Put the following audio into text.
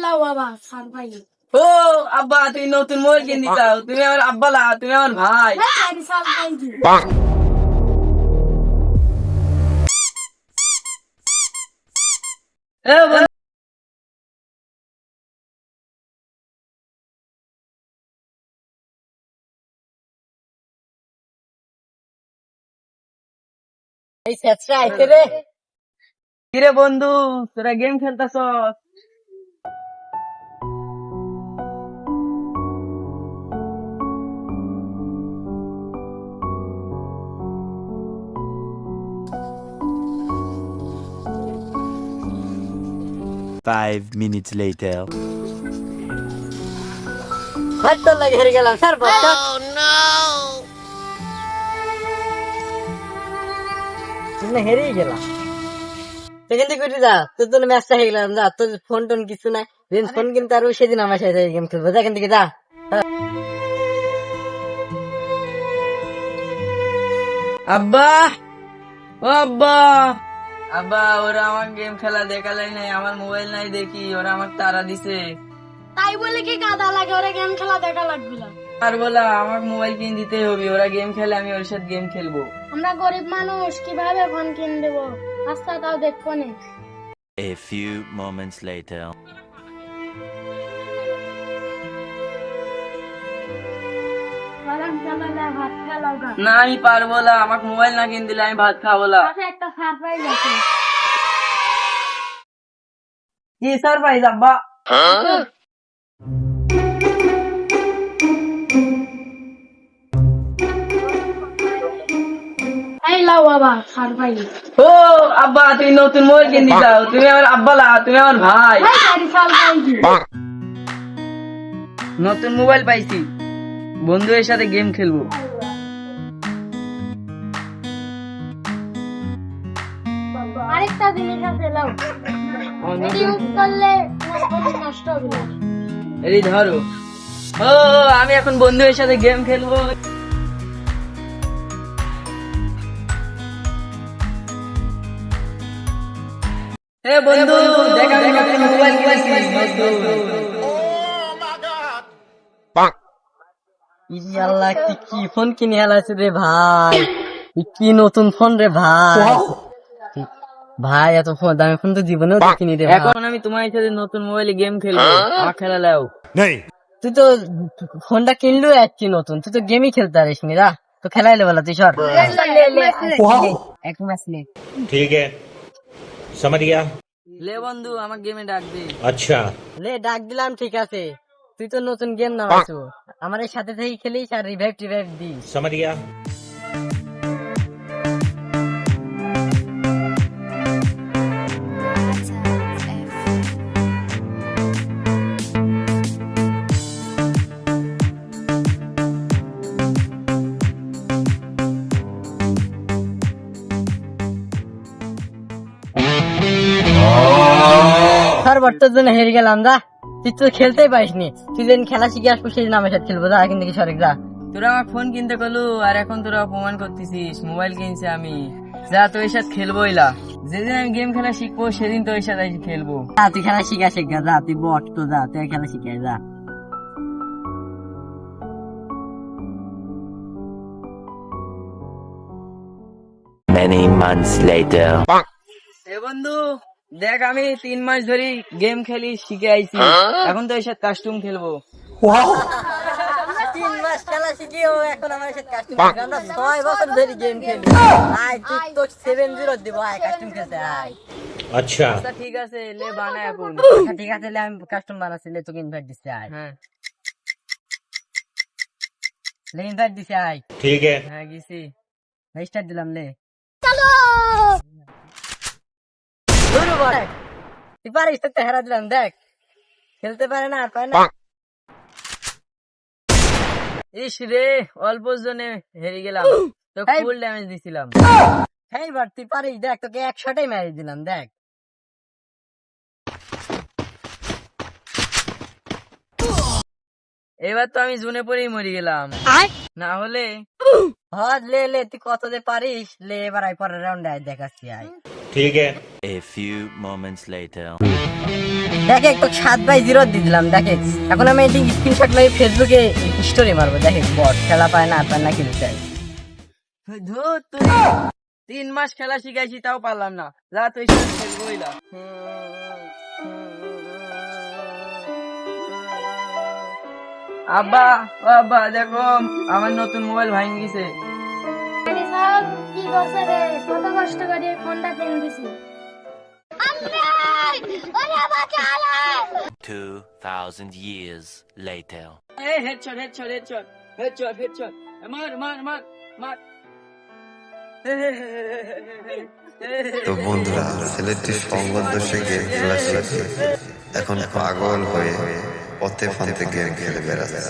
লাও বাবা সার ভাই ও আব্বা, তুমি নতুন মোবাইল কিনে দিতাও। তুমি আমার আব্বা না, তুমি আমার ভাই। সার ভাই এ বন্ধু, এই স্যাপটা আইতে রে। কিরে বন্ধু, তোরা গেম খেলতাছ? 5 minutes later. হয়তো লাগে হেরে গেলাম স্যার বলতো। তুমি হেরেই গেলাম। সেখান থেকে উঠে যা, তোর জন্য ম্যাচটা হেরে গেলাম। যা, তোর ফোন টোন কিছু নাই। যেদিন ফোন কিনতে আরো সেদিন আমার সাথে গেম খেলবো। যা এখান থেকে যা। আব্বা, ও আব্বা, আব্বা ওরা আমার গেম খেলা দেখালাই নাই, আমার মোবাইল নাই দেখি, ওরা আমার তাড়া দিছে। তাই বলে কি গাদা লাগে ওরা গেম খেলা দেখা লাগবে না। আর বলা আমার মোবাইল কিনে দিতেই হবে, ওরা গেম খেলে আমি ওর সাথে গেম খেলবো। আমরা গরিব মানুষ কিভাবে ফোন কিনে দেবো, রাস্তা তাও দেখবো না। A few moments later. ভাত খেলাও গা। না আমি পারবো না, আমাকে মোবাইল না কিনে দিলে আমি ভাত খাবো না। পাশে একটা সারপ্রাইজ আছে। কি সারপ্রাইজ আব্বা? এই লাও বাবা সারপ্রাইজ। ও আব্বা, তুমি নতুন মোবাইল কিনে দিতাও। তুমি আমার আব্বা না, তুমি আমার ভাই। সারপ্রাইজ নতুন মোবাইল পাইছি, বন্ধুদের সাথে গেম খেলবো। আরেকটা জিনিস আছে লাও, এটি ইউজ করলে তোমার ফোন নষ্ট হবে না। এই ধরো। ও আমি এখন বন্ধুদের সাথে গেম খেলবো। হে বন্ধু, দেখ আমি নতুন মোবাইল কিনেছি। ইরে আল্লাহ, কি ফোন কিনে হেলাইছে রে ভাই। কি নতুন ফোন রে ভাই। ভাই এত ফোন দামি ফোন তো জীবনেও দেখিনি রে ভাই। এখন আমি তোমার সাথে নতুন মোবাইলে গেম খেলবো, আমার খেলা লাও। তুই তো ফোনটা কিনলো একটি নতুন, তুই তো গেমই খেলতে পারিস নি রা। তো খেলাইলে বলা তুই সর। এক ম্যাচ লে। ठीक है, समझ गया। লে বন্ধু, আমার গেমে ডাক দে। अच्छा, লে ডাক দিলাম, ঠিক আছে। তুই তো নতুন গেম নামাইছো, আমার এই সাথে থেকে খেলিস আর রিভাইভ টিভাইভ দিস। समझ गया। স্যার বর্তর জন্য হেরে গেলাম। যা, তুই তো খেলতেই পারিস নি। তুই যেদিন খেলা শিখে আসবো সেদিন আমার সাথে খেলবো। যা এখান থেকে সরে যা। তোরা আমার ফোন কিনতে গেলো, আর এখন তোরা অপমান করতেছিস। মোবাইল কিনছে আমি, যা তোর সাথে খেলবোই না। যেদিন আমি গেম খেলা শিখবো সেদিন তোর সাথে এসে খেলবো। যা, তুই খেলা শিখা শেখা। যা, তুই বট তো যা, তুই খেলা শিখে যা। Many months later. এ বন্ধু, দেখ আমি 3 মাস ধরে গেম খেলি শিখে আইছি, এখন তো এর সাথে কাস্টম খেলবো। 3 মাস খেলা শিখেও এখন আমার সাথে কাস্টম খেলি। আমরা 6 বছর ধরে গেম খেলি। আয় তুই তো 7-0 দিব। আয় কাস্টম খেলতে আয়। अच्छा, আচ্ছা ঠিক আছে, লে বানা এখন। আচ্ছা, ঠিক আছে, লে আমি কাস্টম বানাচ্ছি। লে তোকে ইনভাইট দিচ্ছি আয়। হ্যাঁ লে ইনভাইট দিচ্ছি আয়। ठीक है। হ্যাঁ গেছি। স্টার্ট দিলাম। লে ধরু বড়, তুই পারিস তো, হেরা দিলাম। দেখ খেলতে পারে না, আর পারে না। ইস রে, অল্প জনে হেরে গেলাম, তো ফুল ড্যামেজ দিছিলাম। এইবার তুই পারিস। দেখ তোকে 1 শটেই মেরে দিলাম। দেখ এবার তো আমি জুনে পরেই মরে গেলাম, না হলে হ্যাঁ লে লে তুই কত যে পারিস, লে এবার আই পরের রাউন্ডে আয় দেখাচ্ছি আয়। ठीक है A few moments later. দেখে তো 7/0 দিয়ে দিলাম দেখে। এখন আমি এটি স্ক্রিনশট মেরে ফেসবুকে স্টোরি মারবো, দেখে বট খেলা পায় না পায় না কি চাই। ধুর, তুই 3 মাস খেলা শিখাইছি তাও পারলাম না, যা তুই সাথে খেলবোই না। আব্বা, ও আব্বা দেখো আমার নতুন মোবাইল ভাঙি গেছে। আরে সব কি করছে রে, কত কষ্ট করে ফোনটা কিনে দিছি। 2000 years later. এই headshot headshot headshot headshot headshot, মার মার মার মার। তো বন্ধুরা, ছেলেটি সঙ্গদোষে গেম খেলা শিখে এখন পাগল হয়ে পথে ফান্তে গেম খেলে বেড়াচ্ছে।